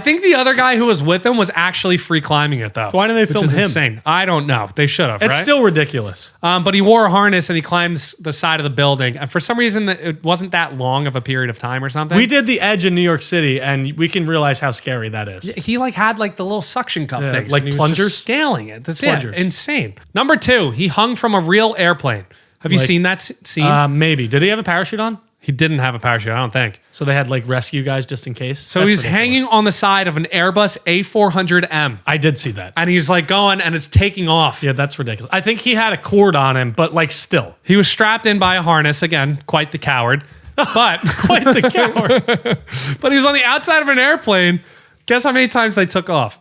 think the other guy who was with him was actually free climbing it though. Why didn't they film him? Insane. I don't know. They should have. It's right? still ridiculous. But he wore a harness and he climbed the side of the building. And for some reason, it wasn't that long of a period of time or something. We did the Edge in New York City, and we can realize how scary that is. He had the little suction cup things, like and he plungers, was just scaling it. That's plungers. Insane. Number 2, he hung from a real airplane. Have you seen that scene? Maybe. Did he have a parachute on? He didn't have a parachute, I don't think. So they had rescue guys just in case? So he's hanging on the side of an Airbus A400M. I did see that. And he's going and it's taking off. Yeah, that's ridiculous. I think he had a cord on him, but still. He was strapped in by a harness. Again, quite the coward. But quite the coward. But he was on the outside of an airplane. Guess how many times they took off?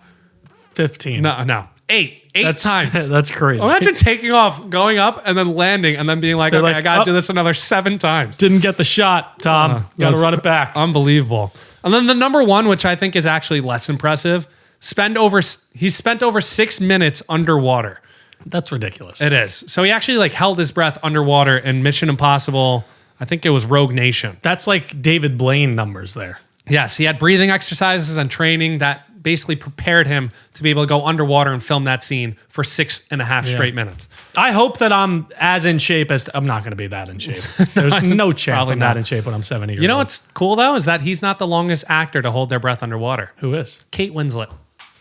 15. No. 8 times. That's crazy. Imagine taking off, going up, and then landing, and then being like, okay, I got to do this another 7 times. Didn't get the shot, Tom. Got to run it back. Unbelievable. And then the number 1, which I think is actually less impressive, he spent over 6 minutes underwater. That's ridiculous. It is. So he actually held his breath underwater in Mission Impossible. I think it was Rogue Nation. That's like David Blaine numbers there. Yes, he had breathing exercises and training that basically prepared him to be able to go underwater and film that scene for 6.5 straight minutes. I hope that I'm as in shape as I'm not going to be that in shape. There's no chance I'm not in shape when I'm 70 years old. You know what's cool though is that he's not the longest actor to hold their breath underwater. Who is? Kate Winslet.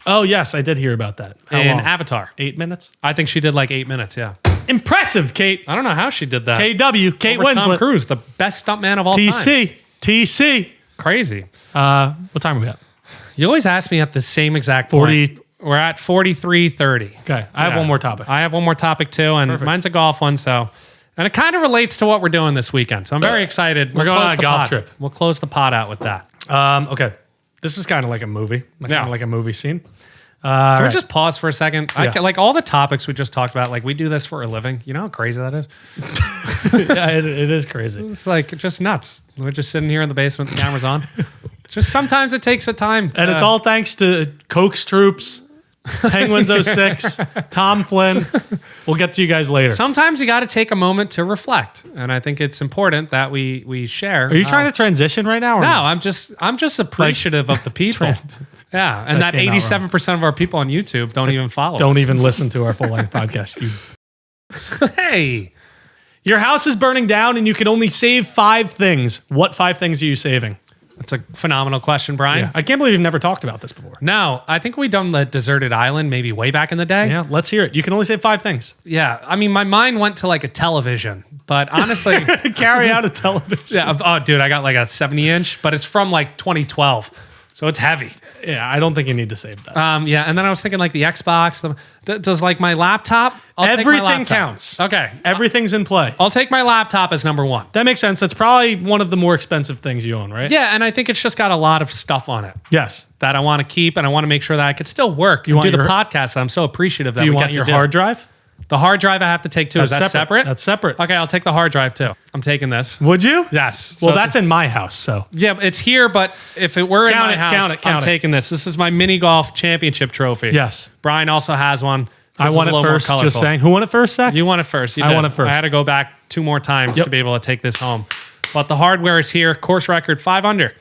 Oh yes, I did hear about that. How in long? Avatar. 8 minutes. I think she did like 8 minutes. Yeah. Impressive, Kate. I don't know how she did that. KW, Kate Over Winslet. Tom Cruise, the best stuntman of all time. TC. Crazy. What time are we at? You always ask me at the same exact 40. point. We're at 43:30. Okay, I have one more topic. I have one more topic too, and mine's a golf one. So, and it kind of relates to what we're doing this weekend. So I'm very excited. We're going on a golf trip. We'll close the pod out with that. Okay, this is kind of like a movie. Kind of like a movie scene. Can we just pause for a second? Yeah. Like all the topics we just talked about, like we do this for a living. You know how crazy that is? Yeah, it is crazy. It's like just nuts. We're just sitting here in the basement, the camera's on. Just sometimes it takes a time. And it's all thanks to Coke's Troops, Penguins 06, Tom Flynn. We'll get to you guys later. Sometimes you got to take a moment to reflect, and I think it's important that we share. Are you trying to transition right now? Or No, I'm just appreciative of the people. Yeah, and that 87% of our people on YouTube don't even follow. Don't us. even listen to our full length podcast. Hey, your house is burning down, and you can only save 5 things. What 5 things are you saving? that's a phenomenal question, Brian. Yeah. I can't believe you've never talked about this before. No, I think we done the deserted island maybe way back in the day. Yeah, let's hear it. You can only save 5 things. Yeah, I mean, my mind went to like a television, but honestly, carry out a television. Yeah. Oh, dude, I got like a 70-inch, but it's from like 2012, so it's heavy. Yeah, I don't think you need to save that. Yeah, and then I was thinking like the Xbox. Does like my laptop? Everything counts. Okay, Everything's in play. I'll take my laptop as number 1. That makes sense. That's probably one of the more expensive things you own, right? Yeah, and I think it's just got a lot of stuff on it Yes. that I want to keep, and I want to make sure that I could still work and want do the your- podcast that I'm so appreciative that Do you we want get your to do. hard drive? The hard drive I have to take too. Is that separate? That's separate. Okay, I'll take the hard drive too. I'm taking this. Would you? Yes. Well, So- that's in my house, so. yeah, it's here, but if it were in Count my it, house, count it, count I'm it. taking this. This is my mini golf championship trophy. Yes. Brian also has one. I This is won a it little more first, just colorful. saying. Who won it first, Zach? You won it first. You I did. won it first. I had to go back 2 more times Yep. to be able to take this home. But the hardware is here. Course record 5 under.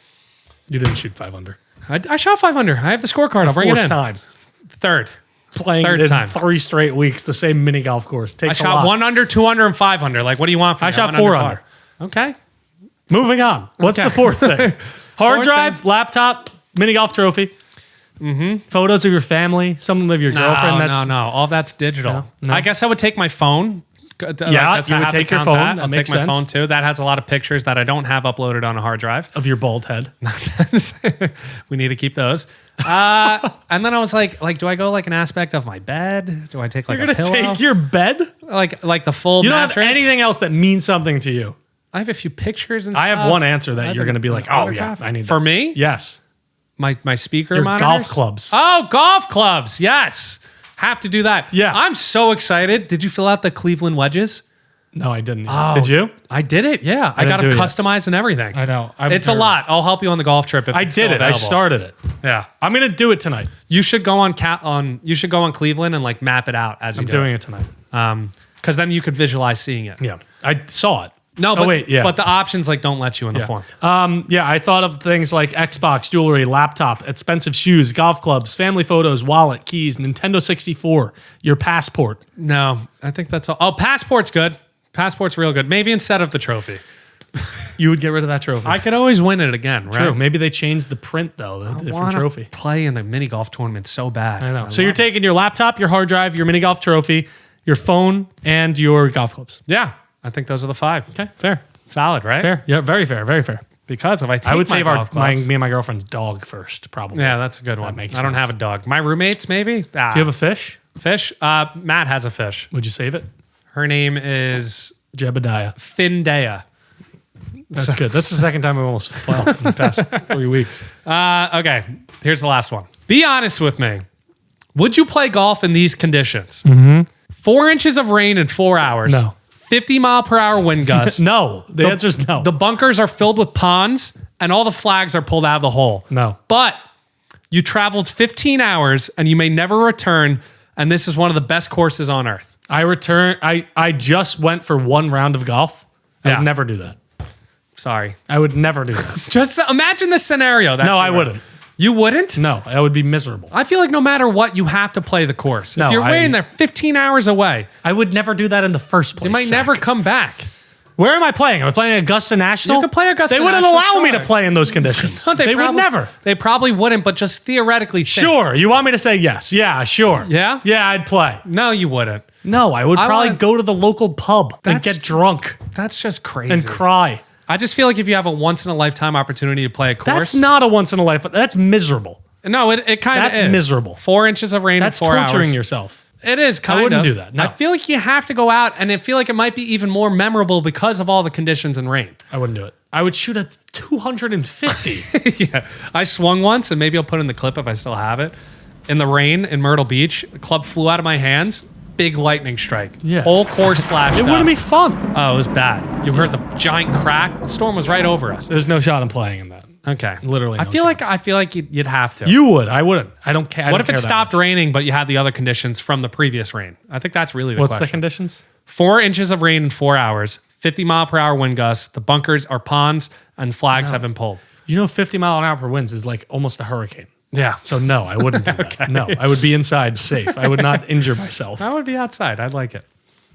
You didn't shoot 5 under. I shot 5 under. I have the scorecard. I'll bring it in. Time. Third. Playing Third in time. 3 straight weeks, the same mini golf course. I Takes a shot lot. 1 under, 2 under, and 5 under. Like, what do you want from me? I shot went 4 par. under. Okay. Moving on. What's Okay. the 4th thing? Hard Fourth drive, thing. laptop, mini golf trophy. Photos of your family, some of your girlfriend. That's No. All that's digital. No. I guess I would take my phone. Yeah, you would take your phone. That I'll makes take my sense. phone too. That has a lot of pictures that I don't have uploaded on a hard drive. of your bald head. We need to keep those. And then I was like, do I go like an aspect of my bed? Do I take like You're a gonna pillow? take your bed. like the full You don't mattress? have anything else that means something to you. I have a few pictures and I stuff. have one answer that I have you're going to be an like, oh autograph. yeah, I need For that. me? Yes. My speaker Your monitors? golf clubs. Oh, golf clubs. Yes. Have to do that. Yeah. I'm so excited. Did you fill out the Cleveland wedges? No, I didn't. Oh, Did you? I did it. Yeah. I didn't got do them it yet. customized and everything. I know. It's a lot. I'll help you on the golf trip if I it's did still it. I available. started it. Yeah. I'm going to do it tonight. You should go on you should go on Cleveland and like map it out as you I'm do doing it tonight. because then you could visualize seeing it. Yeah. I saw it. No, but, wait, yeah. but the options like don't let you in the form. Yeah, I thought of things like Xbox, jewelry, laptop, expensive shoes, golf clubs, family photos, wallet, keys, Nintendo 64, your passport. No, I think that's all. Oh, passport's good. Passport's real good. Maybe instead of the trophy. You would get rid of that trophy. I could always win it again, right? True. Maybe they changed the print though, the different Wanna trophy. Play in the mini golf tournament so bad. I know. So you're taking your laptop, your hard drive, your mini golf trophy, your phone, and your golf clubs. Yeah, I think those are the 5. Okay, fair. Solid, right? Fair. Yeah, very fair, very fair. Because if I take I would my save golf clubs- me and my girlfriend's dog first, probably. Yeah, that's a good one. makes I don't sense. have a dog. My roommates, maybe. Do you have a fish? fish? Matt has a fish. Would you save it? Her name is Jebediah. Findea. That's good. That's the second time I almost fell in the past 3 weeks. Okay, here's the last one. Be honest with me. Would you play golf in these conditions? 4 inches of rain in 4 hours. No. 50-mile-per-hour wind gusts. No. The answer is no. The bunkers are filled with ponds, and all the flags are pulled out of the hole. No. But you traveled 15 hours, and you may never return, and this is one of the best courses on earth. I just went for 1 round of golf. I Yeah. would never do that. Sorry. I would never do that. Just imagine this scenario. No, I wouldn't. You wouldn't? No, I would be miserable. I feel like no matter what, you have to play the course. No, if you're waiting there 15 hours away, I would never do that in the first place. you might never come back. Where am I playing? Am I playing Augusta National? You could play Augusta They wouldn't National, allow me sure. to play in those conditions. No, they would never. They probably wouldn't, but just theoretically think. Sure. You want me to say yes? Yeah, sure. Yeah? Yeah, I'd play. No, you wouldn't. No, I would probably want- go to the local pub and That's- get drunk That's just crazy. and cry. I just feel like if you have a once-in-a-lifetime opportunity to play a course. That's not a once in a life. That's miserable. No, it kind of is. That's miserable. 4 inches of rain That's in 4 torturing hours. yourself. It is kind of. I wouldn't do that. No. I feel like you have to go out, and I feel like it might be even more memorable because of all the conditions and rain. I wouldn't do it. I would shoot at 250. Yeah. I swung once, and maybe I'll put in the clip if I still have it. In the rain in Myrtle Beach, the club flew out of my hands. Big lightning strike. Yeah. Whole course flashed It wouldn't up. be fun. Oh, it was bad. You heard the giant crack. The storm was right over us. There's no shot in playing in that. Okay. Literally I no feel chance. like you'd have to. You would. I wouldn't. I don't care. What if it stopped raining, but you had the other conditions from the previous rain? I think that's really the What's question. the conditions? 4 inches of rain in 4 hours, 50 mile per hour wind gusts. The bunkers are ponds, and flags have been pulled. You know, 50 mile an hour winds is like almost a hurricane. Yeah. So no, I wouldn't do that. No, I would be inside safe. I would not injure myself. I would be outside. I'd like it.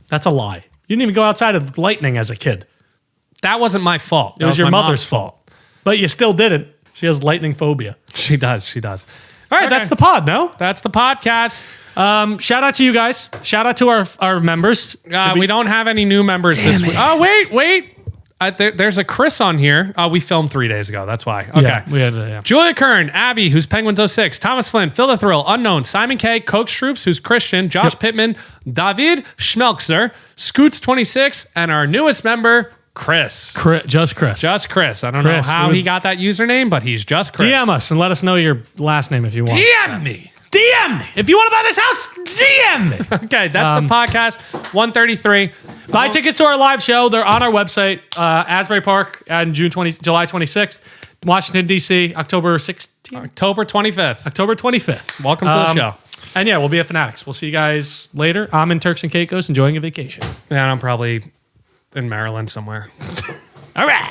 That's a lie. You didn't even go outside of lightning as a kid. That wasn't my fault. It was your mother's fault. But you still did it. She has lightning phobia. She does. She does. All right, Okay. that's the pod, no? That's the podcast. Shout out to you guys. Shout out to our members. We don't have any new members this week. Oh, wait. There's a Chris on here. We filmed 3 days ago. That's why. Okay. Yeah, we had yeah. Julia Kern, Abby, who's Penguins06, Thomas Flynn, Phil the Thrill, Unknown, Simon K, Coke Stroops, who's Christian, Josh Pittman, David Schmelkzer, Scoots26, and our newest member, Chris. Just Chris. Just Chris. I don't Chris, know how he got that username, but he's just Chris. DM us and let us know your last name if you want. DM me. DM me. If you want to buy this house, DM me. Okay, that's the podcast. 133. Buy tickets to our live show. They're on our website. Asbury Park on July 26th. Washington, D.C., October 16th. October 25th. October 25th. Welcome to the show. And yeah, we'll be at Fanatics. We'll see you guys later. I'm in Turks and Caicos enjoying a vacation. And I'm probably in Maryland somewhere. All right.